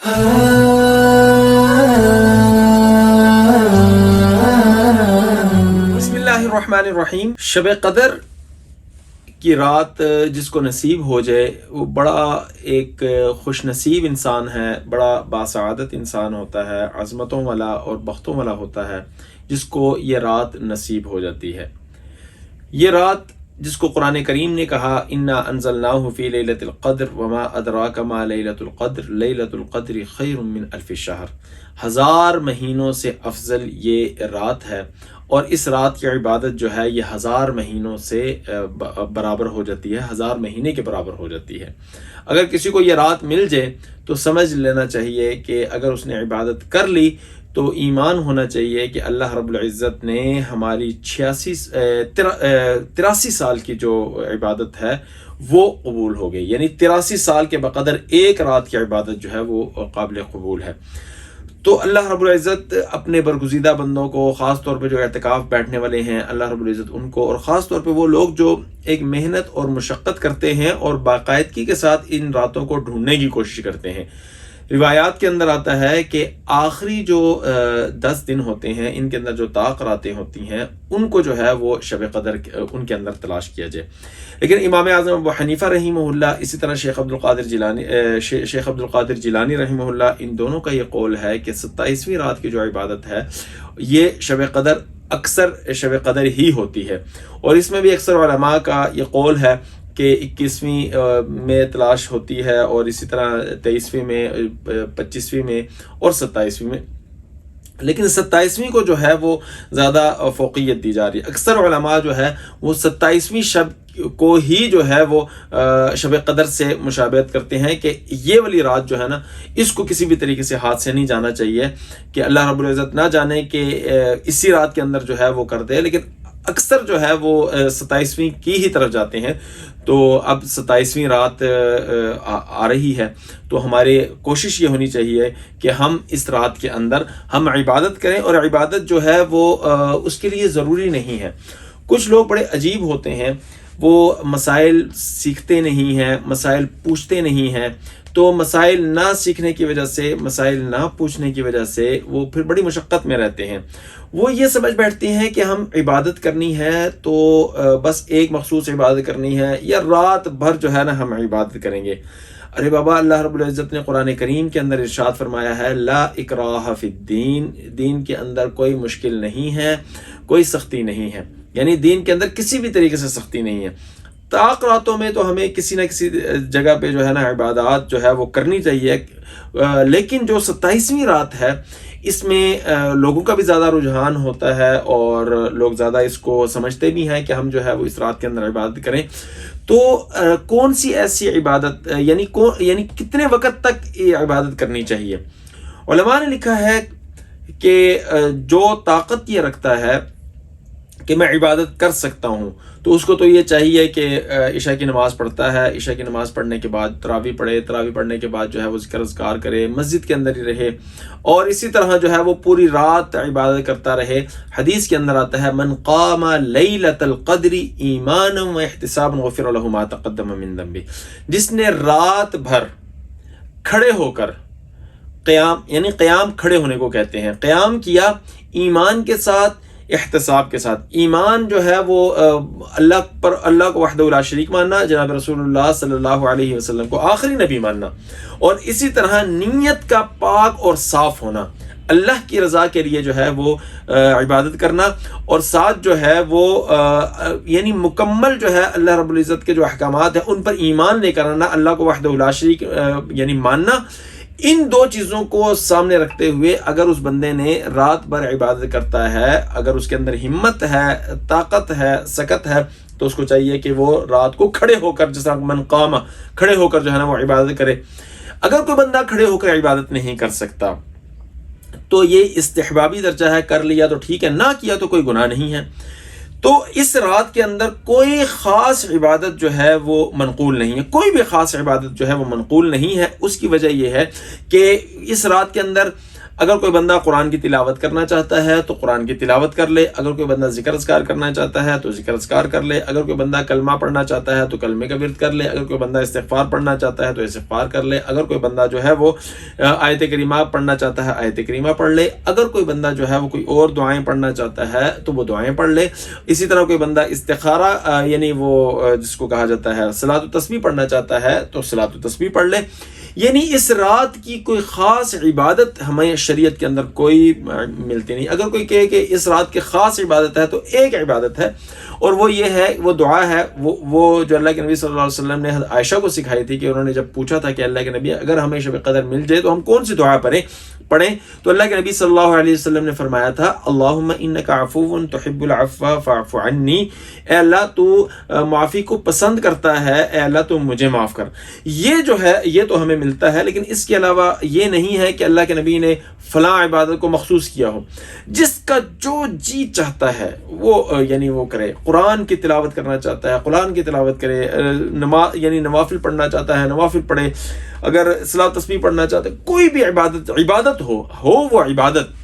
بسم اللہ الرحمن الرحیم۔ شب قدر کی رات جس کو نصیب ہو جائے وہ بڑا ایک خوش نصیب انسان ہے، بڑا باسعادت انسان ہوتا ہے، عظمتوں والا اور بختوں والا ہوتا ہے جس کو یہ رات نصیب ہو جاتی ہے۔ یہ رات جس کو قرآن کریم نے کہا انا انزلناہ فی لیلۃ القدر وما ادراک ما لیلۃ القدر لیلۃ القدر خیر من الف شہر، 1000 مہینوں سے افضل یہ رات ہے، اور اس رات کی عبادت جو ہے یہ 1000 مہینوں سے برابر ہو جاتی ہے، 1000 مہینے کے برابر ہو جاتی ہے۔ اگر کسی کو یہ رات مل جائے تو سمجھ لینا چاہیے کہ اگر اس نے عبادت کر لی تو ایمان ہونا چاہیے کہ اللہ رب العزت نے ہماری 83 سال کی جو عبادت ہے وہ قبول ہو گئی، یعنی 83 سال کے بقدر ایک رات کی عبادت جو ہے وہ قابل قبول ہے۔ تو اللہ رب العزت اپنے برگزیدہ بندوں کو، خاص طور پہ جو اعتکاف بیٹھنے والے ہیں، اللہ رب العزت ان کو، اور خاص طور پہ وہ لوگ جو ایک محنت اور مشقت کرتے ہیں اور باقاعدگی کے ساتھ ان راتوں کو ڈھونڈنے کی کوشش کرتے ہیں۔ روایات کے اندر آتا ہے کہ آخری جو 10 دن ہوتے ہیں ان کے اندر جو طاق راتیں ہوتی ہیں ان کو جو ہے وہ شب قدر ان کے اندر تلاش کیا جائے۔ لیکن امام اعظم ابو حنیفہ رحمہ اللہ، اسی طرح شیخ عبد القادر جیلانی رحمہ اللہ، ان دونوں کا یہ قول ہے کہ 27ویں رات کی جو عبادت ہے یہ شب قدر اکثر شب قدر ہی ہوتی ہے، اور اس میں بھی اکثر علماء کا یہ قول ہے کہ 21ویں میں تلاش ہوتی ہے، اور اسی طرح 23ویں میں، 25ویں میں اور 27ویں میں، لیکن 27ویں کو جو ہے وہ زیادہ فوقیت دی جا رہی ہے۔ اکثر علماء جو ہے وہ 27ویں شب کو ہی جو ہے وہ شب قدر سے مشابہت کرتے ہیں کہ یہ والی رات جو ہے نا اس کو کسی بھی طریقے سے ہاتھ سے نہیں جانا چاہیے، کہ اللہ رب العزت نہ جانے کہ اسی رات کے اندر جو ہے وہ کر دے، لیکن اکثر جو ہے وہ 27ویں کی ہی طرف جاتے ہیں۔ تو اب 27ویں رات آ رہی ہے تو ہماری کوشش یہ ہونی چاہیے کہ ہم اس رات کے اندر ہم عبادت کریں، اور عبادت جو ہے وہ اس کے لیے ضروری نہیں ہے۔ کچھ لوگ بڑے عجیب ہوتے ہیں، وہ مسائل سیکھتے نہیں ہیں، مسائل پوچھتے نہیں ہیں، تو مسائل نہ سیکھنے کی وجہ سے، مسائل نہ پوچھنے کی وجہ سے وہ پھر بڑی مشقت میں رہتے ہیں۔ وہ یہ سمجھ بیٹھتے ہیں کہ ہم عبادت کرنی ہے تو بس ایک مخصوص عبادت کرنی ہے، یا رات بھر جو ہے نا ہم عبادت کریں گے۔ ارے بابا، اللہ رب العزت نے قرآن کریم کے اندر ارشاد فرمایا ہے لا اکراہ فی الدین، دین کے اندر کوئی مشکل نہیں ہے، کوئی سختی نہیں ہے، یعنی دین کے اندر کسی بھی طریقے سے سختی نہیں ہے۔ طاق راتوں میں تو ہمیں کسی نہ کسی جگہ پہ جو ہے نا عبادات جو ہے وہ کرنی چاہیے، لیکن جو 27ویں رات ہے اس میں لوگوں کا بھی زیادہ رجحان ہوتا ہے، اور لوگ زیادہ اس کو سمجھتے بھی ہیں کہ ہم جو ہے وہ اس رات کے اندر عبادت کریں۔ تو کون سی ایسی عبادت، یعنی کتنے وقت تک یہ عبادت کرنی چاہیے؟ علماء نے لکھا ہے کہ جو طاقت یہ رکھتا ہے کہ میں عبادت کر سکتا ہوں تو اس کو تو یہ چاہیے کہ عشاء کی نماز پڑھتا ہے، عشاء کی نماز پڑھنے کے بعد تراویح پڑھے، تراویح پڑھنے کے بعد جو ہے وہ ذکر اذکار کرے، مسجد کے اندر ہی رہے، اور اسی طرح جو ہے وہ پوری رات عبادت کرتا رہے۔ حدیث کے اندر آتا ہے من قام لیلۃ القدر ایمانا واحتسابا غفر له ما تقدم من ذنبه، جس نے رات بھر کھڑے ہو کر قیام، یعنی قیام کھڑے ہونے کو کہتے ہیں، قیام کیا ایمان کے ساتھ، احتساب کے ساتھ۔ ایمان جو ہے وہ اللہ کو وحدہ لا شریک ماننا، جناب رسول اللہ صلی اللہ علیہ وسلم کو آخری نبی ماننا، اور اسی طرح نیت کا پاک اور صاف ہونا، اللہ کی رضا کے لیے جو ہے وہ عبادت کرنا، اور ساتھ جو ہے وہ یعنی مکمل جو ہے اللہ رب العزت کے جو احکامات ہیں ان پر ایمان لے کر آنا، اللہ کو وحدہ لا شریک یعنی ماننا۔ ان دو چیزوں کو سامنے رکھتے ہوئے اگر اس بندے نے رات بھر عبادت کرتا ہے، اگر اس کے اندر ہمت ہے، طاقت ہے، سکت ہے، تو اس کو چاہیے کہ وہ رات کو کھڑے ہو کر، جیسا من قام، کھڑے ہو کر جو ہے نا وہ عبادت کرے۔ اگر کوئی بندہ کھڑے ہو کر عبادت نہیں کر سکتا تو یہ استحبابی درجہ ہے، کر لیا تو ٹھیک ہے، نہ کیا تو کوئی گناہ نہیں ہے۔ تو اس رات کے اندر کوئی خاص عبادت جو ہے وہ منقول نہیں ہے، کوئی بھی خاص عبادت جو ہے وہ منقول نہیں ہے۔ اس کی وجہ یہ ہے کہ اس رات کے اندر اگر کوئی بندہ قرآن کی تلاوت کرنا چاہتا ہے تو قرآن کی تلاوت کر لے، اگر کوئی بندہ ذکر اذکار کرنا چاہتا ہے تو ذکر اذکار کر لے، اگر کوئی بندہ کلمہ پڑھنا چاہتا ہے تو کلمے کا ورد کر لے، اگر کوئی بندہ استغفار پڑھنا چاہتا ہے تو استغفار کر لے، اگر کوئی بندہ جو ہے وہ آیت کریمہ پڑھنا چاہتا ہے آیت کریمہ پڑھ لے، اگر کوئی بندہ جو ہے وہ کوئی اور دعائیں پڑھنا چاہتا ہے تو وہ دعائیں پڑھ لے۔ اسی طرح کوئی بندہ استخارہ یعنی وہ جس کو کہا جاتا ہے صلاۃ التسبیح پڑھنا چاہتا ہے تو صلاۃ التسبیح پڑھ لے۔ یعنی اس رات کی کوئی خاص عبادت ہمیں شریعت کے اندر کوئی ملتی نہیں۔ اگر کوئی کہے کہ اس رات کی خاص عبادت ہے تو ایک عبادت ہے، اور وہ یہ ہے، وہ دعا ہے، وہ جو اللہ کے نبی صلی اللہ علیہ وسلم نے عائشہ کو سکھائی تھی، کہ انہوں نے جب پوچھا تھا کہ اللہ کے نبی اگر ہمیں شب قدر مل جائے تو ہم کون سی دعا پڑھیں، تو اللہ کے نبی صلی اللہ علیہ وسلم نے فرمایا تھا اللہم انک عفو تحب العفو فاعف عنی، اے اللہ تو معافی کو پسند کرتا ہے، اے اللہ تو مجھے معاف کر۔ یہ جو ہے یہ تو ہمیں ملتا ہے، لیکن اس کے علاوہ یہ نہیں ہے کہ اللہ کے نبی نے فلاں عبادت کو مخصوص کیا ہو۔ جس کا جو جی چاہتا ہے وہ یعنی وہ کرے، قرآن کی تلاوت کرنا چاہتا ہے قرآن کی تلاوت کرے، یعنی نوافل پڑھنا چاہتا ہے نوافل پڑھے، اگر صلاۃ تسبیح پڑھنا چاہتا ہے، کوئی بھی عبادت ہو وہ عبادت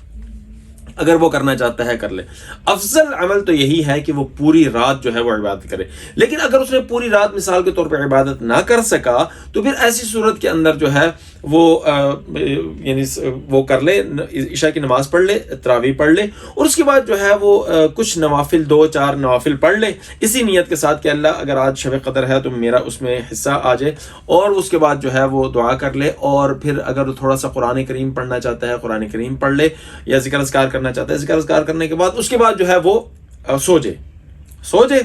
اگر وہ کرنا چاہتا ہے کر لے۔ افضل عمل تو یہی ہے کہ وہ پوری رات جو ہے وہ عبادت کرے، لیکن اگر اس نے پوری رات مثال کے طور پر عبادت نہ کر سکا تو پھر ایسی صورت کے اندر جو ہے وہ یعنی وہ کر لے، عشاء کی نماز پڑھ لے، تراویح پڑھ لے، اور اس کے بعد جو ہے وہ کچھ نوافل 2-4 نوافل پڑھ لے اسی نیت کے ساتھ کہ اللہ اگر آج شب قدر ہے تو میرا اس میں حصہ آ جائے، اور اس کے بعد جو ہے وہ دعا کر لے، اور پھر اگر تھوڑا سا قرآن کریم پڑھنا چاہتا ہے قرآن کریم پڑھ لے، یا ذکر اذکار کرنا چاہتا ہے ذکر اذکار کرنے کے بعد اس کے بعد جو ہے وہ سو جائے۔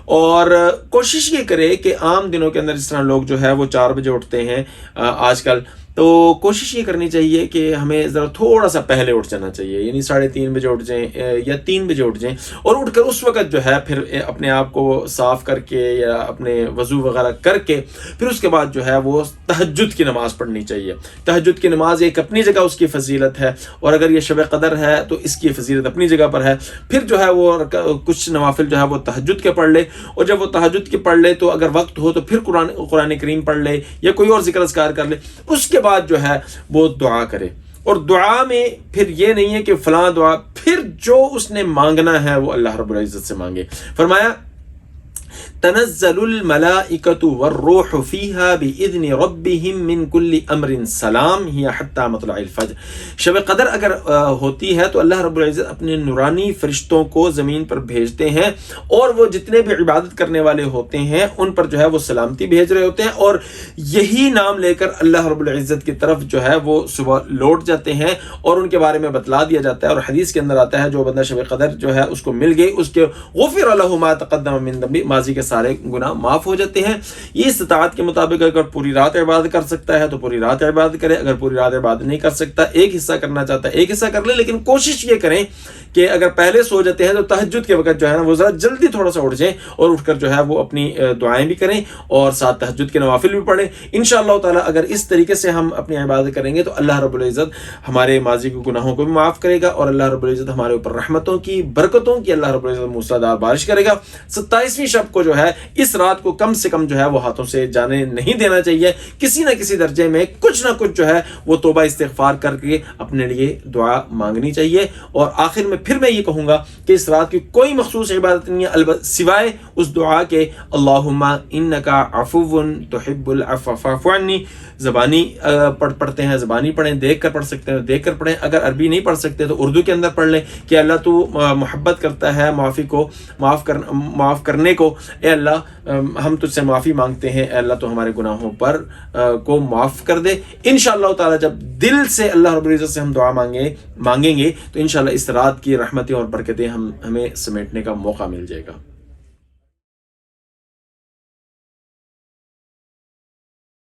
اور کوشش یہ کرے کہ عام دنوں کے اندر جس طرح لوگ جو ہے وہ 4 بجے اٹھتے ہیں آج کل، تو کوشش یہ کرنی چاہیے کہ ہمیں ذرا تھوڑا سا پہلے اٹھ جانا چاہیے، یعنی 3:30 بجے اٹھ جائیں یا 3 بجے اٹھ جائیں، اور اٹھ کر اس وقت جو ہے پھر اپنے آپ کو صاف کر کے یا اپنے وضو وغیرہ کر کے پھر اس کے بعد جو ہے وہ تہجد کی نماز پڑھنی چاہیے۔ تہجد کی نماز ایک اپنی جگہ اس کی فضیلت ہے، اور اگر یہ شب قدر ہے تو اس کی فضیلت اپنی جگہ پر ہے۔ پھر جو ہے وہ کچھ نوافل جو ہے وہ تہجد کے پڑھ لے، اور جب وہ تہجد کے پڑھ لے تو اگر وقت ہو تو پھر قرآن کریم پڑھ لے یا کوئی اور ذکر اذکار کر لے، اس کے بعد جو ہے وہ دعا کرے۔ اور دعا میں پھر یہ نہیں ہے کہ فلاں دعا، پھر جو اس نے مانگنا ہے وہ اللہ رب العزت سے مانگے۔ فرمایا تنزل الملائکۃ والروح فیہا بإذن ربہم من کل امر سلام ہی حتی مطلع الفجر۔ شب قدر اگر ہوتی ہے تو اللہ رب العزت اپنے نورانی فرشتوں کو زمین پر بھیجتے ہیں، اور وہ جتنے بھی عبادت کرنے والے ہوتے ہیں ان پر جو ہے وہ سلامتی بھیج رہے ہوتے ہیں، اور یہی نام لے کر اللہ رب العزت کی طرف جو ہے وہ صبح لوٹ جاتے ہیں، اور ان کے بارے میں بتلا دیا جاتا ہے۔ اور حدیث کے اندر آتا ہے جو بندہ شب قدر جو ہے اس کو مل گئی، اس کے غفر له ما تقدم من ذنبہ، ماضی کے سارے گناہ معاف ہو جاتے ہیں۔ یہ استطاعت کے مطابق اگر پوری رات عبادت کر سکتا ہے تو پوری رات عبادت کرے، اگر پوری رات عبادت نہیں کر سکتا، ایک حصہ کرنا چاہتا ہے ایک حصہ کر لے، لیکن کوشش یہ کریں کہ اگر پہلے سو جاتے ہیں تو تہجد کے وقت جو ہے نا وہ ذرا جلدی تھوڑا سا اٹھ جائیں، اور اٹھ کر جو ہے وہ اپنی دعائیں بھی کریں اور ساتھ تہجد کے نوافل بھی پڑھیں۔ انشاءاللہ تعالی اگر اس طریقے سے ہم اپنی عبادت کریں گے تو اللہ رب العزت ہمارے ماضی کے گناہوں کو بھی معاف کرے گا، اور اللہ رب العزت ہمارے اوپر رحمتوں کی برکتوں کی اللہ رب العزت موسلادھار بارش کرے گا۔ 27ویں شب کو جو ہے اس رات کو کم سے کم جو ہے وہ ہاتھوں سے جانے نہیں دینا چاہیے، کسی نہ کسی درجے میں کچھ نہ کچھ جو ہے وہ توبہ استغفار کر کے اپنے لیے دعا مانگنی چاہیے۔ اور آخر میں پھر میں یہ کہوں گا کہ اس رات کی کوئی مخصوص عبادت نہیں ہے البتہ سوائے اس دعا کے اللہم انک عفو تحب العفو فاعف عنی۔ زبانی پڑھتے ہیں زبانی پڑھیں، دیکھ کر پڑھ سکتے ہیں دیکھ کر پڑھیں، اگر عربی نہیں پڑھ سکتے تو اردو کے اندر پڑھ لیں کہ اللہ تو محبت کرتا ہے معافی کو معاف کرنے کو، اے اللہ ہم تجھ سے معافی مانگتے ہیں، اے اللہ تو ہمارے گناہوں پر کو معاف کر دے۔ انشاءاللہ تعالی جب دل سے اللہ رب العزت سے ہم دعا مانگیں گے تو انشاءاللہ اس رات کی رحمتیں اور برکتیں ہمیں سمیٹنے کا موقع مل جائے گا۔